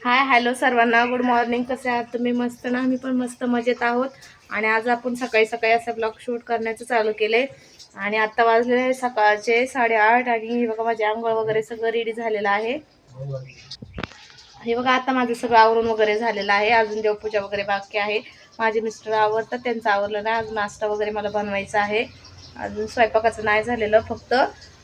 Hi hello सर्वांना, good morning. कसे आहात तुम्ही? मस्त ना? आम्ही पण मस्त मजेत आहोत. आणि आज आपण सकाळी सकाळी असं ब्लॉग शूट करण्याचं चालू केले. आणि आता वाजले सकाळचे 8:30 आणि हे बघा माझे आंघोळ वगैरे सगळं रेडी झालेलं आहे. हे बघा आता माझं सगळं आवरून वगैरे झालेलं आहे. अजून देवपूजा वगैरे बाकी आहे. माझे मिस्टर आवरतात, त्यांचं आवरलं नाही. अजून नाश्ता वगैरे मला बनवायचा आहे. अजून स्वयंपाकाचं नाही झालेलं, फक्त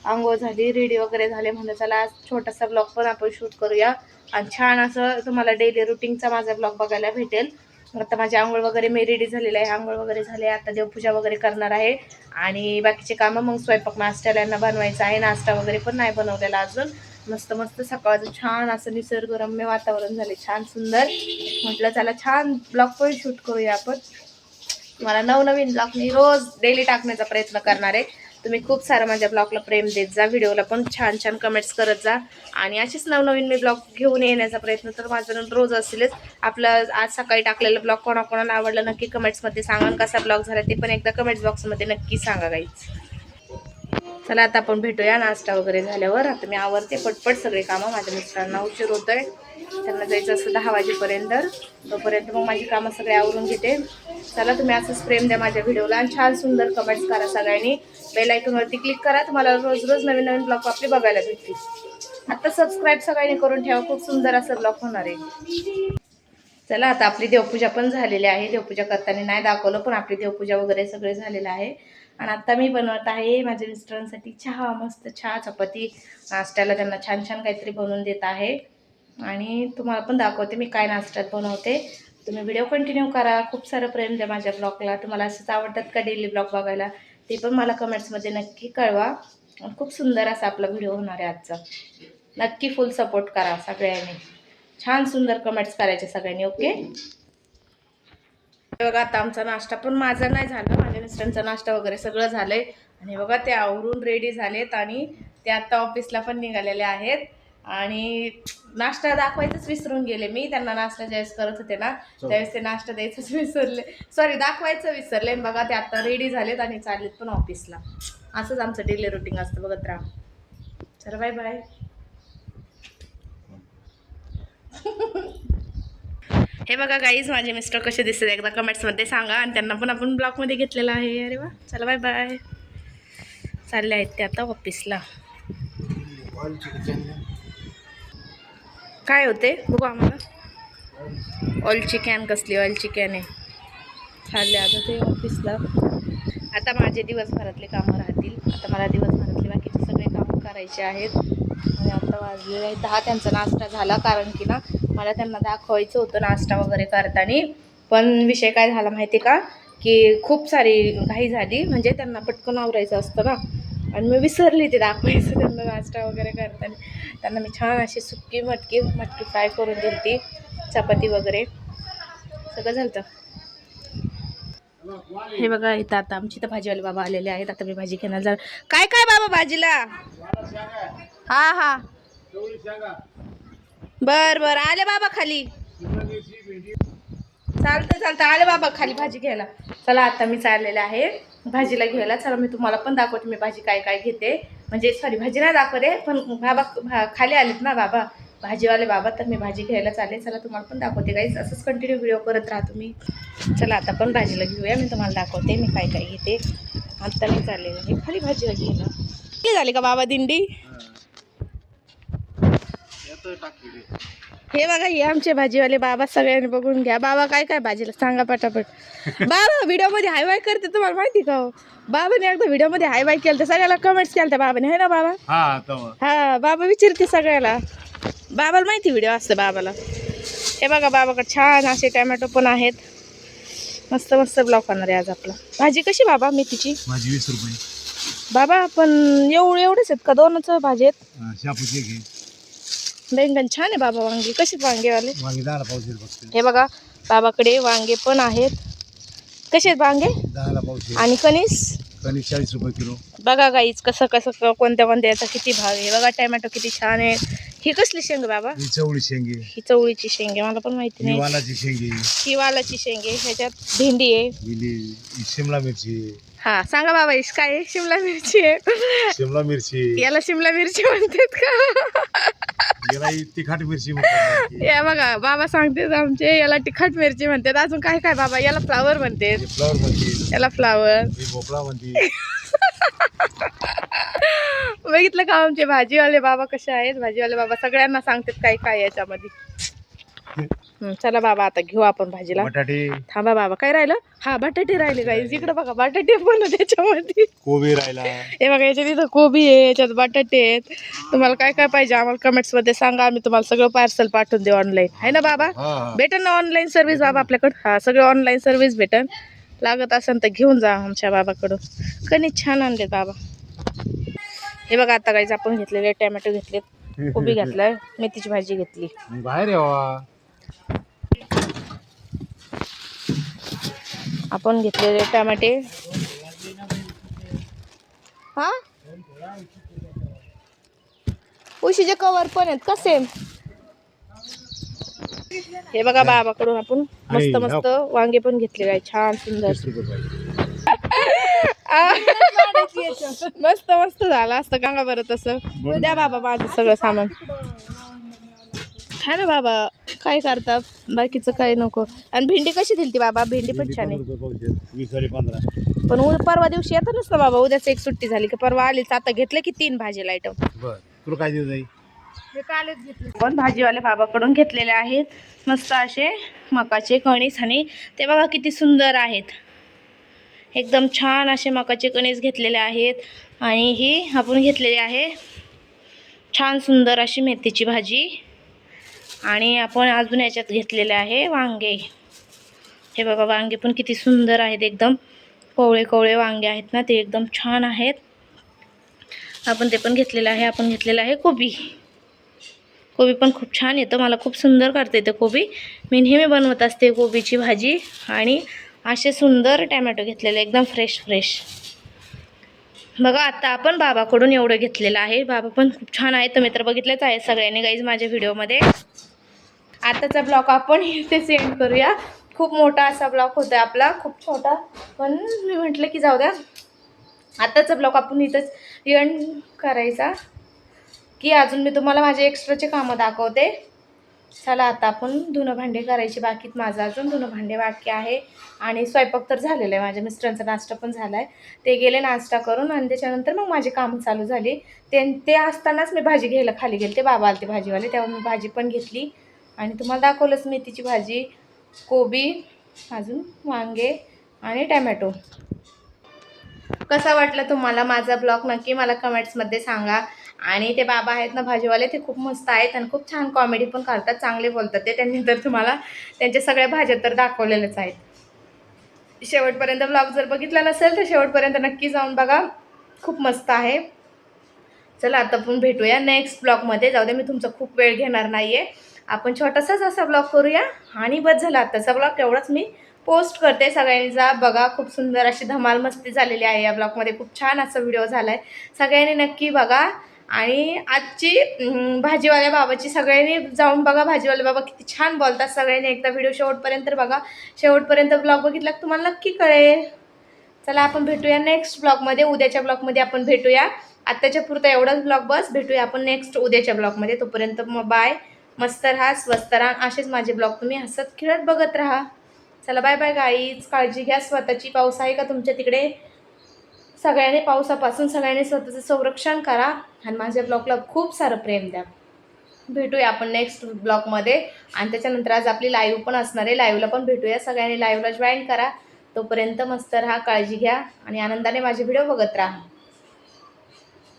आंघोळ झाली, रेडी वगैरे झाले. म्हणून चला आज छोटासा ब्लॉग पण आपण शूट करूया आणि छान असं तुम्हाला डेली रुटीनचा माझा ब्लॉग बघायला भेटेल. आता माझी आंघोळ वगैरे मी रेडी झालेलं आहे. आंघोळ वगैरे झाले, आता देवपूजा वगैरे करणार आहे आणि बाकीचे कामं मग स्वयंपाक नाश्त्याला यांना बनवायचं आहे. नाश्ता वगैरे पण नाही बनवलेला अजून. मस्त मस्त सकाळचं छान असं निसर्गरम्य वातावरण झाले, छान सुंदर. म्हटलं चला छान ब्लॉग पण शूट करूया आपण. मला नवनवीन ब्लॉग मी रोज डेली टाकण्याचा प्रयत्न करणार आहे. तुम्ही खूप सारं माझ्या ब्लॉगला प्रेम देत जा, व्हिडिओला पण छान छान कमेंट्स करत जा आणि अशीच नवनवीन मी ब्लॉग घेऊन येण्याचा प्रयत्न तर माझं रोज असेलच. आपलं आज सकाळी टाकलेलं ब्लॉग कोणाकोणाला आवडलं नक्की कमेंट्समध्ये सांगा. कसा ब्लॉग झाला ते पण एकदा कमेंट्स बॉक्समध्ये नक्की सांगा गाईज. चला आता आपण भेटूया नाश्ता वगैरे झाल्यावर. आता मी आवरते पटपट सगळे कामं. माझ्या मिस्टरांना उशीर होतोय, त्यांना जायचं असं 10 वाजेपर्यंत. तोपर्यंत मग माझी कामं सगळे आवरून घेते. चला तुम्ही असंच प्रेम द्या माझ्या व्हिडिओला आणि छान सुंदर कमेंट्स करा सगळ्यांनी. बेल आयकॉनवरती क्लिक करा, तुम्हाला रोज रोज नवीन नवीन ब्लॉग आपले बघायला भेटतील. आता सबस्क्राईब सगळ्यांनी करून ठेवा, खूप सुंदर असं ब्लॉग होणार आहे. चला आता आपली देवपूजा पण झालेली आहे. देवपूजा करताना नाही दाखवलं, पण आपली देवपूजा वगैरे सगळे झालेलं आहे. आणि आता मी बनवत आहे माझ्या मिस्टरांसाठी चहा, मस्त चहा चपाती नाश्त्याला त्यांना छान छान काहीतरी बनवून देत आहे. आणि तुम्हाला पण दाखवते मी काय नाश्त्यात बनवते. तुम्ही व्हिडिओ कंटिन्यू करा, खूप सारं प्रेम द्या माझ्या ब्लॉगला. तुम्हाला असंच आवडतात का डेली ब्लॉग बघायला ते पण मला कमेंट्समध्ये नक्की कळवा. खूप सुंदर असा आपला व्हिडिओ होणार आहे आजचा. नक्की फुल सपोर्ट करा सगळ्यांनी, छान सुंदर कमेंट्स करायचे सगळ्यांनी. ओके. बघा आता आमचा नाश्ता पण माझा नाही झाला, माझ्या मिस्टरांचा नाश्ता वगैरे सगळं झालंय. आणि बघा ते आवरून रेडी झालेत आणि ते आता ऑफिसला पण निघालेले आहेत. आणि नाश्ता दाखवायचंच विसरून गेले मी. त्यांना नाश्ता ज्यावेळेस करत होते ना त्यावेळेस ते नाश्ता द्यायचंच विसरले, सॉरी दाखवायचं विसरले. बघा ते आता रेडी झालेत आणि चाललेत पण ऑफिसला. असंच आमचं डेली रुटीन असतं, बघत राहा. चला बाय बाय. हे बघा गाईज माझे मिस्टर कसे दिसतात एकदा कमेंट्समध्ये सांगा. आणि त्यांना पण आपण ब्लॉगमध्ये घेतलेलं आहे. अरे वा, चला बाय बाय. चालले आहेत ते आता ऑफिसला. काय होते बघू आम्हाला. ऑइलची कॅन, कसली ऑइलची कॅन आहे. चालले आता ते ऑफिसला. आता माझे दिवसभरातले कामं राहतील. आता मला दिवसभरातले बाकीचे सगळे कामं करायचे आहेत. आणि आता वाजलेले आहे 10. त्यांचा नाश्ता झाला, कारण की ना मला त्यांना दाखवायचं होतं नाश्ता वगैरे करताना. पण विषय काय झाला माहिती का, की खूप सारी घाई झाली. म्हणजे त्यांना पटकन आवरायचं असतं ना, आणि मी विसरली ते दाखवायचं त्यांना नाश्ता वगैरे करताना. त्यांना मी छान अशी सुक्की मटकी फ्राय करून दिली ती, चपाती वगैरे सगळं झालं. हे बघा इथं आता आमची तर भाजीवाले बाबा आलेले आहेत. आता मी भाजी घेणार. जा काय काय बाबा भाजीला. हा हा बर बर आले बाबा खाली. चालतं आले बाबा खाली भाजी घ्यायला. चला आता मी चाललेले आहे भाजीला घ्यायला. चला मी तुम्हाला पण दाखवते मी भाजी काय काय घेते. म्हणजे सॉरी भाजी नाही दाखवते, पण बाबा खाली आलेत ना बाबा, भाजीवाले बाबा, तर मी भाजी घ्यायला चालले. चला तुम्हाला पण दाखवते गाईस, असंच कंटिन्यू व्हिडिओ करत राहा तुम्ही. चला आता पण भाजीला घेऊया, मी तुम्हाला दाखवते मी काय काय घेते. आता मी चाललेलं आहे खाली भाजीला घ्यायला. किती झाली का बाबा दिंडी. हे बघा हे आमचे भाजीवाले बाबा, सगळ्यांनी बघून घ्या. बाबा काय काय भाजीला सांगा पटापट. बाबा व्हिडिओमध्ये हाय बाय करते, तुम्हाला माहिती का हो. बाबाने एकदा व्हिडिओमध्ये हाय बाय केलं तर सगळ्याला कमेंट्स केल्या बाबाने, है ना बाबा. हा बाबा विचारते सगळ्याला, बाबाला माहिती व्हिडिओ असतं बाबाला. हे बघा बाबाकडे छान असे टोमॅटो पण आहेत. मस्त मस्त ब्लॉग होणार आहे आज आपला. भाजी कशी बाबा मेथीची. भाजी 20 रुपये बाबा. पण एवढेच आहेत का, 2च भाजी आहेत. बैंगन छान आहे बाबा. वांगे कसे वांगेवाले. हे बघा बाबाकडे वांगे पण आहेत. कसे आहेत वांगे. 10ला पावशेर. आणि कणीस 40 रुपये किलो. बघा गाईच कसं कसं कोणत्या याचा किती भाव आहे. बघा टोमॅटो किती छान आहे. ही कसली शेंग बाबा. ही चवळी शेंगे. ही चवळीची शेंगे मला पण माहिती नाही. वालाची शेंगे. ही वालाची शेंगे. ह्याच्यात भेंडी आहे. शिमला मिरची. हा सांगा बाबा काय आहे. शिमला मिरची आहे. शिमला मिरची. याला शिमला मिरची म्हणतात का. याला ही तिखट मिरची म्हणतात. हे बघा बाबा सांगते आमचे, याला तिखट मिरची म्हणतात. अजून काय काय बाबा? याला फ्लावर म्हणते, फ्लावर म्हणते, याला फ्लावर, भोपळा म्हणते. बघितलं का आमचे भाजीवाले बाबा कसे आहेत? भाजीवाले बाबा सगळ्यांना सांगतात काय काय याच्यामध्ये. चला बाबा आता घेऊ आपण भाजीला. बटाटे, थांबा बाबा, काय राहिलं? हा बटाटे राहिले काही. इकडे बघा बटाटे पण आहे त्याच्यामध्ये. कोबी राहिला. हे बघा याच्यात इथं कोबी आहे, याच्यात बटाटे आहेत. तुम्हाला काय काय पाहिजे आम्हाला कमेंट्स मध्ये सांगा, आम्ही तुम्हाला सगळं पार्सल पाठवून देऊ ऑनलाईन. आहे ना बाबा? भेटेल ना ऑनलाईन सर्व्हिस बाबा आपल्याकडं? हा सगळं ऑनलाईन सर्व्हिस भेटेल. लागत असेल तर घेऊन जा आमच्या बाबाकडून. कणीस छान आणलेत बाबा. हे बघा आता काहीच आपण घेतलेले टोमॅटो घेतलेत, कोबी घेतलाय, मेथीची भाजी घेतली. बाहेर यावा. आपण घेतलेले टमाटे. हा उशीचे कवर पण आहेत का सेम? हे बघा बाबाकडून आपण मस्त मस्त वांगे पण घेतले काय छान सुंदर. मस्त मस्त झालं असतं गंगा बरं तसं. द्या बाबा माझं सगळं सामान. हा ना बाबा, काय करता बाकीचं काय नको. आणि भेंडी कशी दिली ती बाबा? भेंडी पण छान आहे. 20-15. पण परवा दिवशी येतातच ना बाबा, उद्याच एक सुट्टी झाली की परवा आलीच. आता घेतले की 3 भाजीला आयटम. बर तुला काय देऊ जाई? पण भाजीवाले बाबाकडून घेतलेले आहेत मस्त असे मकाचे कणीस. आणि ते बघा किती सुंदर आहेत, एकदम छान असे मकाचे कणीस घेतलेले आहेत. आणि ही आपण घेतलेली आहे छान सुंदर अशी मेथीची भाजी. आणि आपण अजून याच्यात घेतलेले आहे वांगे. हे बघा वांगे पण किती सुंदर आहेत, एकदम कोवळे कोवळे वांगे आहेत ना, ते एकदम छान आहेत. आपण ते पण घेतलेलं आहे. आपण घेतलेलं आहे कोबी. कोबी पण खूप छान येतं, मला खूप सुंदर करता येतं कोबी. मी नेहमी बनवत असते कोबीची भाजी. आणि असे सुंदर टॅमॅटो घेतलेले एकदम फ्रेश फ्रेश. बघा आता आपण बाबाकडून एवढं घेतलेलं आहे. बाबा पण खूप छान आहे, तुम्ही तर बघितलेच आहे सगळ्यांनी गाईज माझ्या व्हिडिओमध्ये. आताचा ब्लॉग आपण इथे सेंड करूया. खूप मोठा असा ब्लॉग होता आपला, खूप छोटा, पण मी म्हटलं की जाऊ द्या आताचा ब्लॉग आपण इथंच एंड करायचा. की अजून मी तुम्हाला माझे एक्स्ट्राचे कामं दाखवते. चला आता आपण धुणं भांडे करायची बाकीत. माझं अजून धुणं भांडे बाकी आहे. आणि स्वयंपाक तर झालेला आहे, माझ्या मिस्टरांचा नाश्ता पण झाला आहे. ते गेले नाश्ता करून आणि त्याच्यानंतर मग माझी कामं चालू झाली. ते असतानाच मी भाजी घ्यायला खाली गेले. ते बाबा आले ते भाजीवाले, तेव्हा मी भाजी पण घेतली. आणि तुम्हाला दाखवलंच मेथीची भाजी, कोबी, अजून वांगे आणि टॅमॅटो. कसा वाटला तुम्हाला माझा ब्लॉग नक्की मला कमेंट्समध्ये सांगा. आणि ते बाबा आहेत ना भाजीवाले, ते खूप मस्त आहेत आणि खूप छान कॉमेडी पण करतात, चांगले बोलतात ते. त्यांनी तर तुम्हाला त्यांच्या सगळ्या भाज्या तर दाखवलेल्याच आहेत. शेवटपर्यंत ब्लॉग जर बघितला नसेल तर शेवटपर्यंत नक्की जाऊन बघा, खूप मस्त आहे. चला आता आपण भेटूया नेक्स्ट ब्लॉगमध्ये. जाऊ दे मी तुमचा खूप वेळ घेणार नाही आहे. आपण छोटासाच असा ब्लॉग करूया. आणि बस झाला आत्ताचा ब्लॉग एवढाच मी पोस्ट करते. सगळ्यांनी जा बघा, खूप सुंदर अशी धमाल मस्ती झालेली आहे या ब्लॉगमध्ये. खूप छान असा व्हिडिओ झाला आहे, सगळ्यांनी नक्की बघा. आणि आजची भाजीवाल्या बाबाची सगळ्यांनी जाऊन बघा. भाजीवाले बाबा किती छान बोलतात. सगळ्यांनी एकदा व्हिडिओ शेवटपर्यंत बघा. शेवटपर्यंत ब्लॉग बघितला की तुम्हाला नक्की कळेल. चला आपण भेटूया नेक्स्ट ब्लॉगमध्ये. उद्याच्या ब्लॉगमध्ये आपण भेटूया. आत्ताच्या पुरता एवढाच ब्लॉग बस. भेटूया आपण नेक्स्ट उद्याच्या ब्लॉगमध्ये. तोपर्यंत मग बाय. मस्त राहा, स्वस्त राहा. असेच माझे ब्लॉग तुम्ही हसत खेळत बघत राहा. चला बाय बाय गाईज. काळजी घ्या स्वतःची. पाऊस आहे का तुमच्या तिकडे? सगळ्यांनी पावसापासून सगळ्यांनी स्वतःचं संरक्षण करा. आणि माझ्या ब्लॉगला खूप सारं प्रेम द्या. भेटूया आपण नेक्स्ट ब्लॉगमध्ये. आणि त्याच्यानंतर आज आपली लाईव्ह पण असणार आहे, लाईव्हला पण भेटूया. सगळ्यांनी लाईव्हला जॉईन करा. तोपर्यंत मस्त राहा, काळजी घ्या आणि आनंदाने माझे व्हिडिओ बघत राहा.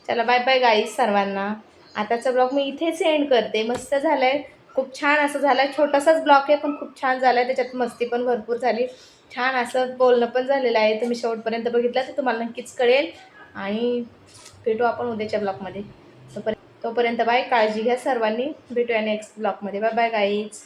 चला बाय बाय गाईज सर्वांना. आताचा ब्लॉग मी इथेच एंड करते. मस्त झालं आहे, खूप छान असं झालं आहे. छोटासाच ब्लॉग आहे पण खूप छान झाला आहे. त्याच्यात मस्ती पण भरपूर झाली, छान असं बोलणं पण झालेलं आहे. तुम्ही शेवटपर्यंत बघितलं तर तुम्हाला नक्कीच कळेल. आणि भेटू आपण उद्याच्या ब्लॉगमध्ये. तोपर्यंत बाय, काळजी घ्या सर्वांनी. भेटूया नेक्स्ट ब्लॉगमध्ये. Bye bye guys.